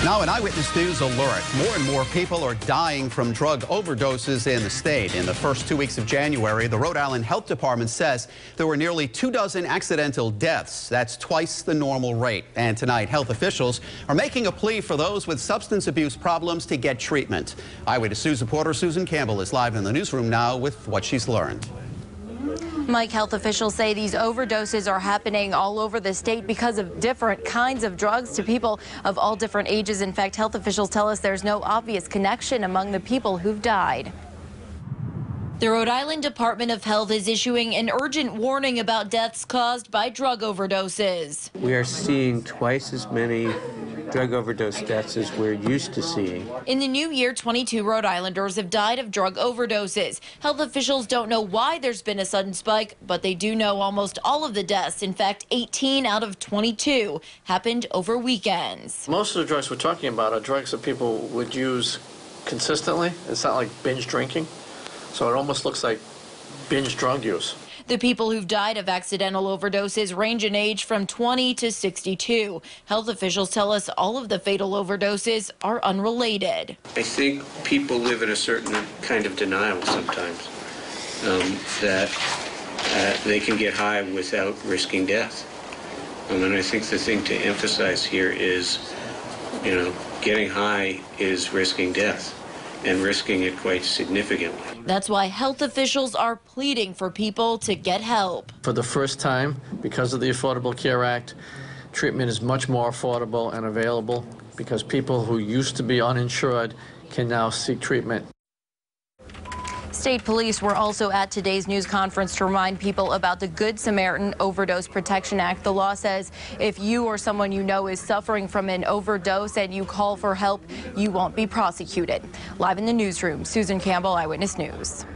Now, an Eyewitness News alert. More and more people are dying from drug overdoses in the state. In the first 2 weeks of January, the Rhode Island Health Department says there were nearly 24 accidental deaths. That's twice the normal rate. And tonight, health officials are making a plea for those with substance abuse problems to get treatment. Eyewitness News reporter Susan Campbell is live in the newsroom now with what she's learned. Mike, health officials say these overdoses are happening all over the state because of different kinds of drugs to people of all different ages. In fact, health officials tell us there's no obvious connection among the people who've died. The Rhode Island Department of Health is issuing an urgent warning about deaths caused by drug overdoses. We are seeing twice as many drug overdose deaths as we're used to seeing. In the new year, 22 Rhode Islanders have died of drug overdoses. Health officials don't know why there's been a sudden spike, but they do know almost all of the deaths, in fact 18 out of 22, happened over weekends. Most of the drugs we're talking about are drugs that people would use consistently. It's not like binge drinking, so it almost looks like binge drug use. The people who've died of accidental overdoses range in age from 20 to 62. Health officials tell us all of the fatal overdoses are unrelated. I think people live in a certain kind of denial sometimes, that they can get high without risking death. And I think the thing to emphasize here is, getting high is risking death, and risking it quite significantly. That's why health officials are pleading for people to get help. For the first time, because of the Affordable Care Act, treatment is much more affordable and available because people who used to be uninsured can now seek treatment. State police were also at today's news conference to remind people about the Good Samaritan Overdose Protection Act. The law says if you or someone you know is suffering from an overdose and you call for help, you won't be prosecuted. Live in the newsroom, Susan Campbell, Eyewitness News.